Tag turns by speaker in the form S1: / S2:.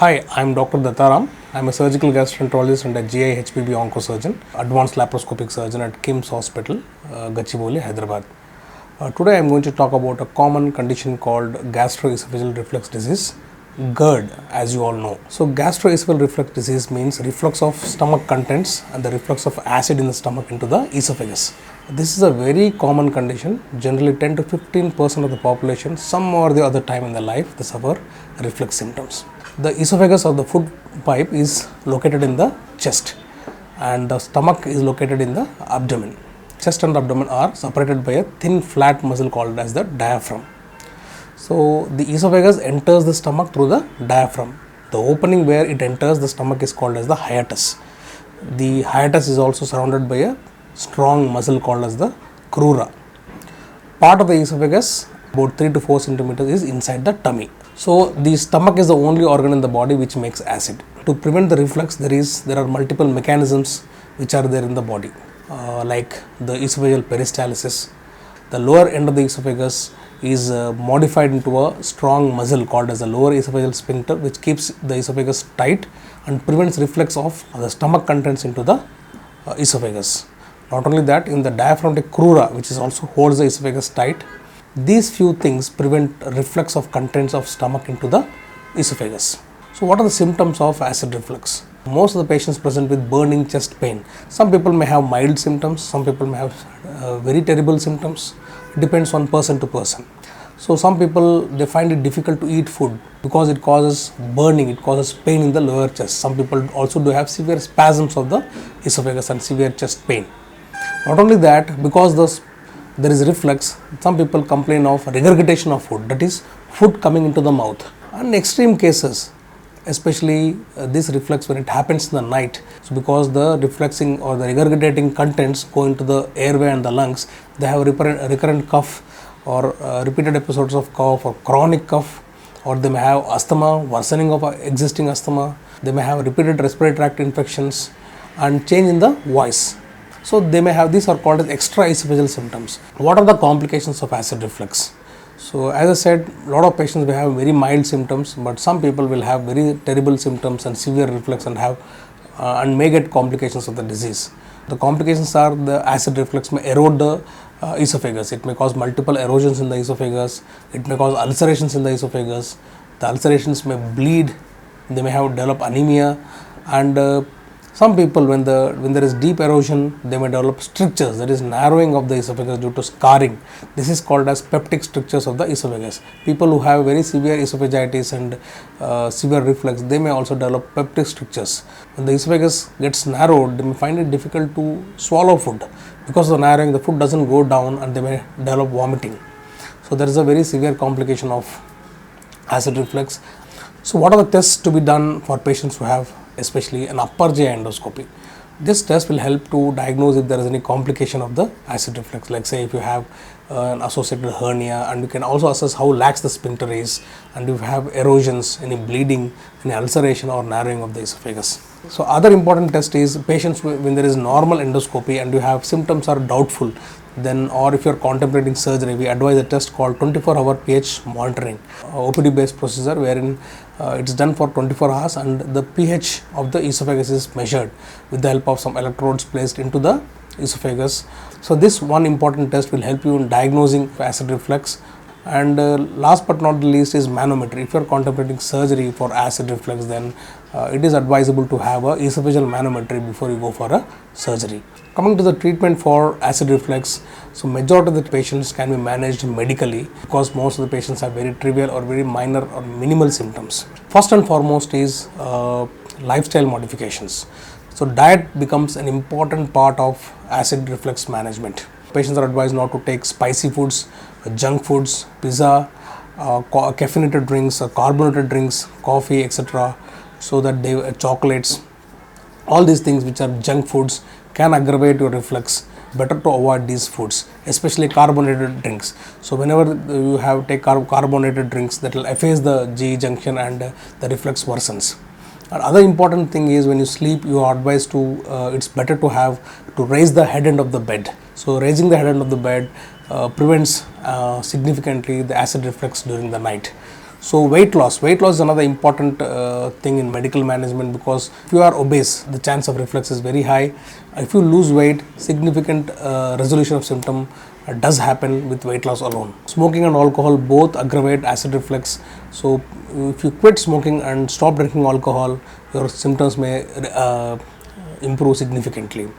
S1: Hi, I'm Dr. Datta Ram. I'm a surgical gastroenterologist and a GI HPB oncosurgeon, advanced laparoscopic surgeon at KIMS Hospital, Gachibowli, Hyderabad. Today I'm going to talk about a common condition called gastroesophageal reflux disease, GERD, as you all know. So gastroesophageal reflux disease means reflux of stomach contents and the reflux of acid in the stomach into the esophagus. This is a very common condition. Generally 10 to 15% of the population, some or the other time in their life, they suffer reflux symptoms. The esophagus or the food pipe is located in the chest and the stomach is located in the abdomen. Chest and abdomen are separated by a thin flat muscle called as the diaphragm. So the esophagus enters the stomach through the diaphragm. The opening where it enters the stomach is called as the hiatus. The hiatus is also surrounded by a strong muscle called as the crura. Part of the esophagus, about 3 to 4 centimeters, is inside the tummy. So the stomach is the only organ in the body which makes acid. To prevent the reflux, there are multiple mechanisms which are there in the body, like the esophageal peristalsis. The lower end of the esophagus is modified into a strong muscle called as the lower esophageal sphincter, which keeps the esophagus tight and prevents reflux of the stomach contents into the esophagus. Not only that, in the diaphragmatic crura, which is also holds the esophagus tight, these few things prevent reflux of contents of stomach into the esophagus. So what are the symptoms of acid reflux? Most of the patients present with burning chest pain. Some people may have mild symptoms, some people may have very terrible symptoms. It depends on person to person. So some people, they find it difficult to eat food because it causes burning, it causes pain in the lower chest. Some people also do have severe spasms of the esophagus and severe chest pain. Not only that, because there is reflux, some people complain of regurgitation of food, that is food coming into the mouth. And in extreme cases, especially this reflux when it happens in the night, so because the refluxing or the regurgitating contents go into the airway and the lungs, they have recurrent cough or repeated episodes of cough or chronic cough, or they may have asthma, worsening of existing asthma, they may have repeated respiratory tract infections and change in the voice. So they may have, these are called as extraesophageal symptoms. What are the complications of acid reflux? So as I said, a lot of patients will have very mild symptoms, but some people will have very terrible symptoms and severe reflux and have and may get complications of the disease. The complications are the acid reflux may erode the esophagus. It may cause multiple erosions in the esophagus. It may cause ulcerations in the esophagus. The ulcerations may bleed. They may have develop anemia, and some people, when there is deep erosion, they may develop strictures, that is narrowing of the esophagus due to scarring. This is called as peptic strictures of the esophagus. People who have very severe esophagitis and severe reflux, they may also develop peptic strictures. When the esophagus gets narrowed, they may find it difficult to swallow food. Because of the narrowing, the food doesn't go down and they may develop vomiting. So there is a very severe complication of acid reflux. So what are the tests to be done for patients who have especially an upper GI endoscopy? This test will help to diagnose if there is any complication of the acid reflux, like say if you have an associated hernia, and you can also assess how lax the sphincter is, and if you have erosions, any bleeding, any ulceration or narrowing of the esophagus. So other important test is patients when there is normal endoscopy and you have symptoms are doubtful, then, or if you are contemplating surgery, we advise a test called 24-hour pH monitoring, OPD based procedure wherein it's done for 24 hours and the pH of the esophagus is measured with the help of some electrodes placed into the esophagus. So this one important test will help you in diagnosing acid reflux. And last but not the least is manometry. If you are contemplating surgery for acid reflux, then it is advisable to have a esophageal manometry before you go for a surgery. Coming to the treatment for acid reflux, so majority of the patients can be managed medically because most of the patients have very trivial or very minor or minimal symptoms. First and foremost is lifestyle modifications. So diet becomes an important part of acid reflux management. Patients are advised not to take spicy foods, junk foods, pizza, caffeinated drinks, carbonated drinks, coffee, etc. So that chocolates, all these things which are junk foods can aggravate your reflux. Better to avoid these foods, especially carbonated drinks. So whenever you take carbonated drinks, that will efface the GE junction and the reflux worsens. Another important thing is when you sleep, you are advised to, it's better to raise the head end of the bed. So raising the head end of the bed prevents significantly the acid reflux during the night. So weight loss is another important thing in medical management, because if you are obese, the chance of reflux is very high. If you lose weight, significant resolution of symptom does happen with weight loss alone. Smoking and alcohol both aggravate acid reflux. So if you quit smoking and stop drinking alcohol, your symptoms may improve significantly.